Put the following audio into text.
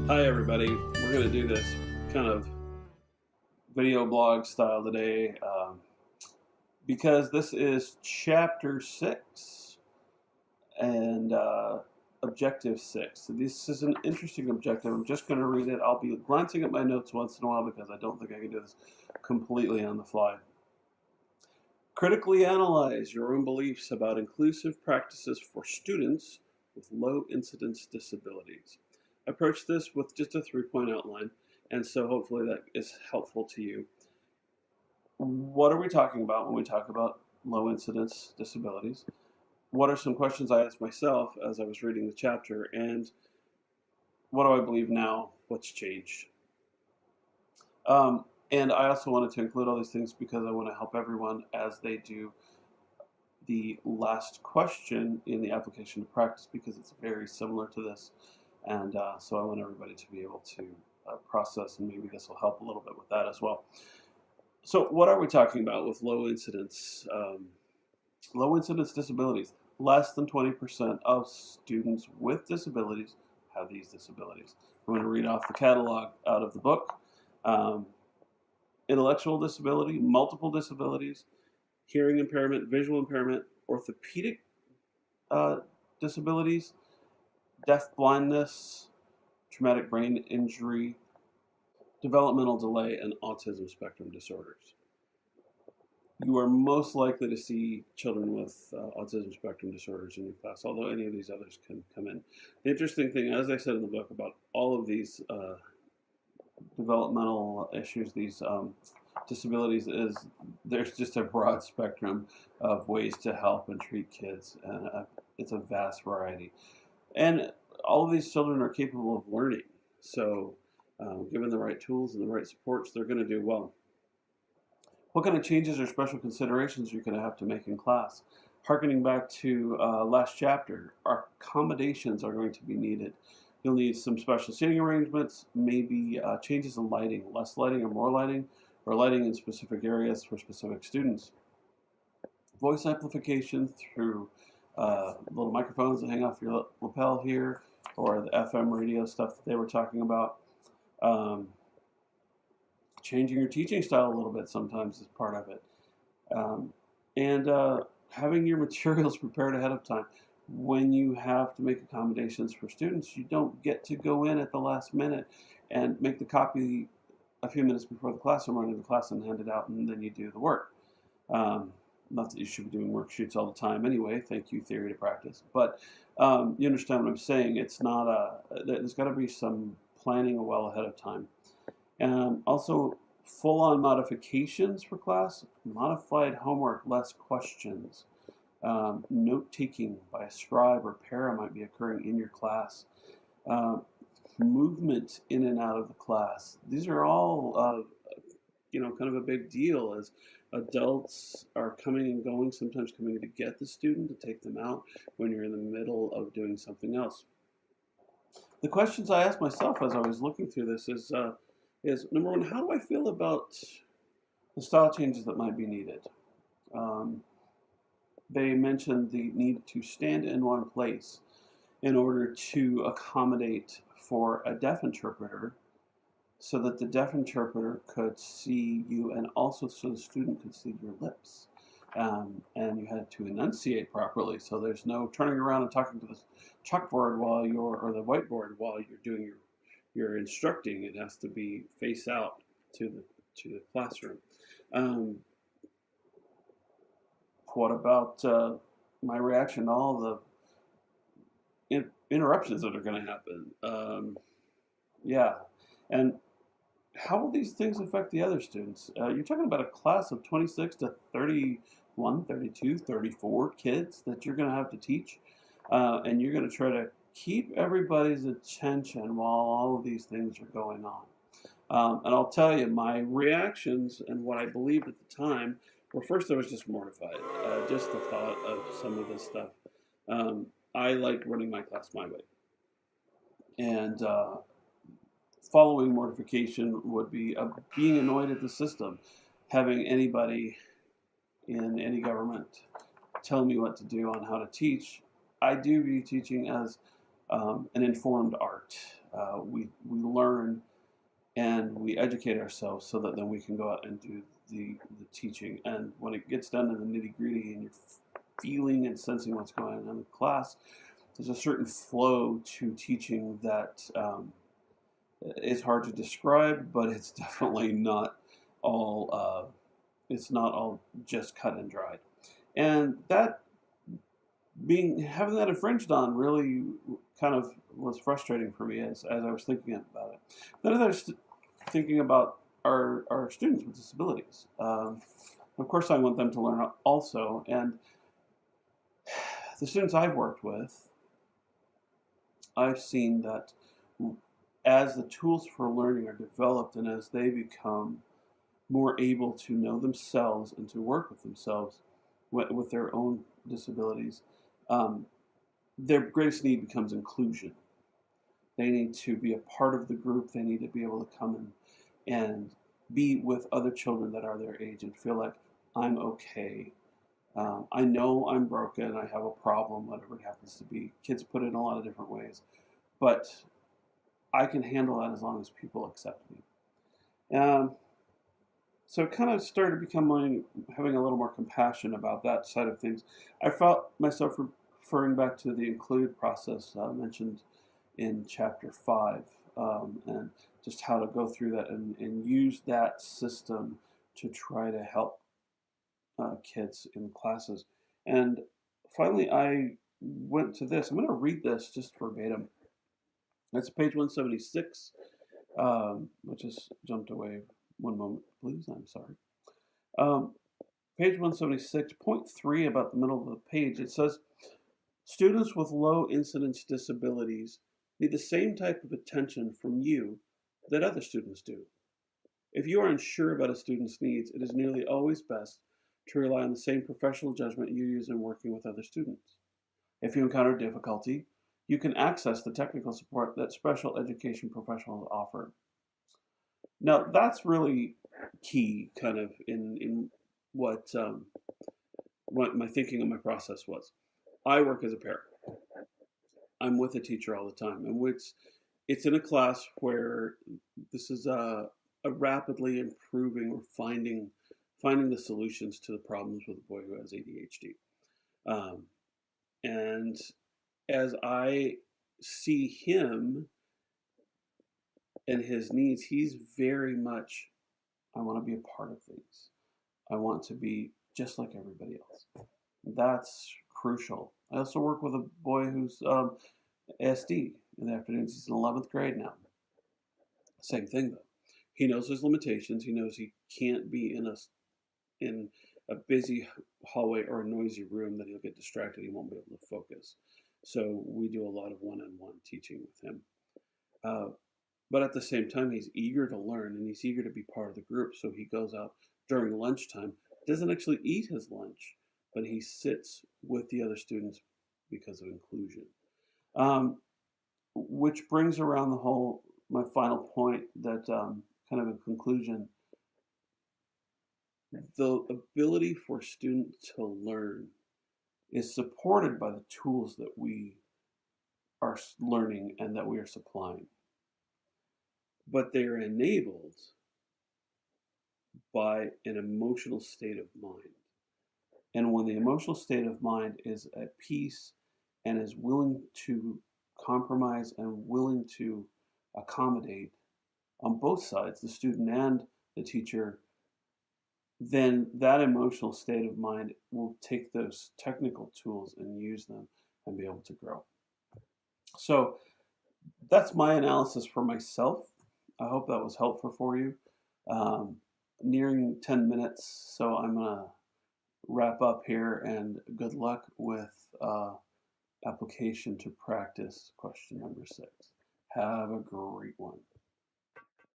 Hi everybody, we're going to do this kind of video blog style today because this is chapter 6 and objective 6. So this is an interesting objective. I'm just going to read it. I'll be glancing at my notes once in a while because I don't think I can do this completely on the fly. Critically analyze your own beliefs about inclusive practices for students with low incidence disabilities. I approached this with just a 3-point outline, and so hopefully that is helpful to you. What are we talking about when we talk about low incidence disabilities? What are some questions I asked myself as I was reading the chapter, and what do I believe now? What's changed? And I also wanted to include all these things because I want to help everyone as they do the last question in the application to practice, because it's very similar to this. And so I want everybody to be able to process, and maybe this will help a little bit with that as well. So what are we talking about with low incidence disabilities? Less than 20% of students with disabilities have these disabilities. I'm going to read off the catalog out of the book. Intellectual disability, multiple disabilities, hearing impairment, visual impairment, orthopedic disabilities, deaf blindness, traumatic brain injury, developmental delay, and autism spectrum disorders. You are most likely to see children with autism spectrum disorders in your class, although any of these others can come in. The interesting thing, as I said in the book, about all of these developmental issues, these disabilities, is there's just a broad spectrum of ways to help and treat kids, and it's a vast variety. And all of these children are capable of learning, so given the right tools and the right supports, they're going to do well. What kind of changes or special considerations you're going to have to make in class? Harkening back to last chapter, accommodations are going to be needed. You'll need some special seating arrangements, maybe changes in lighting, less lighting or more lighting, or lighting in specific areas for specific students. Voice amplification through little microphones that hang off your lapel here, or the FM radio stuff that they were talking about. Changing your teaching style a little bit sometimes is part of it. And having your materials prepared ahead of time. When you have to make accommodations for students, you don't get to go in at the last minute and make the copy a few minutes before the class and run into the class and hand it out, and then you do the work. Not that you should be doing worksheets all the time anyway. Thank you, theory to practice. But you understand what I'm saying. It's not there's got to be some planning well ahead of time. Also, full-on modifications for class, modified homework, less questions. Note-taking by a scribe or para might be occurring in your class. Movement in and out of the class. These are all, kind of a big deal, as adults are coming and going, sometimes coming to get the student to take them out when you're in the middle of doing something else. The questions I asked myself as I was looking through this is number one, how do I feel about the style changes that might be needed? They mentioned the need to stand in one place in order to accommodate for a deaf interpreter, so that the deaf interpreter could see you, and also so the student could see your lips. And you had to enunciate properly, so there's no turning around and talking to the chalkboard or the whiteboard while you're doing your instructing. It has to be face out to the classroom. What about my reaction to all the interruptions that are going to happen? And how will these things affect the other students? You're talking about a class of 26 to 31, 32, 34 kids that you're going to have to teach, and you're going to try to keep everybody's attention while all of these things are going on. And I'll tell you, my reactions and what I believed at the time were, first, I was just mortified. Just the thought of some of this stuff. I like running my class my way. And following mortification would be being annoyed at the system, having anybody in any government tell me what to do on how to teach. I do view teaching as an informed art. We learn and we educate ourselves so that then we can go out and do the teaching. And when it gets down to the nitty gritty and you're feeling and sensing what's going on in class, there's a certain flow to teaching that is hard to describe, but it's definitely not all. It's not all just cut and dried, and that having that infringed on really kind of was frustrating for me as I was thinking about it. Then as I was thinking about our students with disabilities, of course I want them to learn also, and the students I've worked with, I've seen that as the tools for learning are developed and as they become more able to know themselves and to work with themselves with their own disabilities, um, their greatest need becomes inclusion. They need to be a part of the group. They need to be able to come and be with other children that are their age and feel like I'm okay. I know I'm broken. I have a problem, whatever it happens to be. Kids put it in a lot of different ways, but I can handle that as long as people accept me. So it kind of started becoming having a little more compassion about that side of things. I felt myself referring back to the include process mentioned in chapter 5, and just how to go through that and use that system to try to help kids in classes. And finally, I went to this. I'm going to read this just verbatim. That's page 176, which just jumped away. One moment, please. I'm sorry. Um, Page 176, point 3, about the middle of the page, it says, students with low incidence disabilities need the same type of attention from you that other students do. If you are unsure about a student's needs, it is nearly always best to rely on the same professional judgment you use in working with other students. If you encounter difficulty, you can access the technical support that special education professionals offer. Now, that's really key, kind of, in what my thinking and my process was. I work as a parent. I'm with a teacher all the time, and it's in a class where this is a rapidly improving or finding the solutions to the problems with a boy who has ADHD. And as I see him and his needs, he's very much, I want to be a part of things. I want to be just like everybody else. That's crucial. I also work with a boy who's SD in the afternoons. He's in 11th grade now. Same thing though. He knows his limitations. He knows he can't be in a busy hallway or a noisy room that he'll get distracted. He won't be able to focus. So we do a lot of one-on-one teaching with him. But at the same time, he's eager to learn and he's eager to be part of the group. So he goes out during lunchtime, doesn't actually eat his lunch, but he sits with the other students because of inclusion. Which brings around my final point that kind of in conclusion, the ability for students to learn is supported by the tools that we are learning and that we are supplying. But they are enabled by an emotional state of mind. And when the emotional state of mind is at peace and is willing to compromise and willing to accommodate on both sides, the student and the teacher, then that emotional state of mind will take those technical tools and use them and be able to grow. So that's my analysis for myself. I hope that was helpful for you. Nearing 10 minutes, so I'm going to wrap up here, and good luck with application to practice question number 6. Have a great one.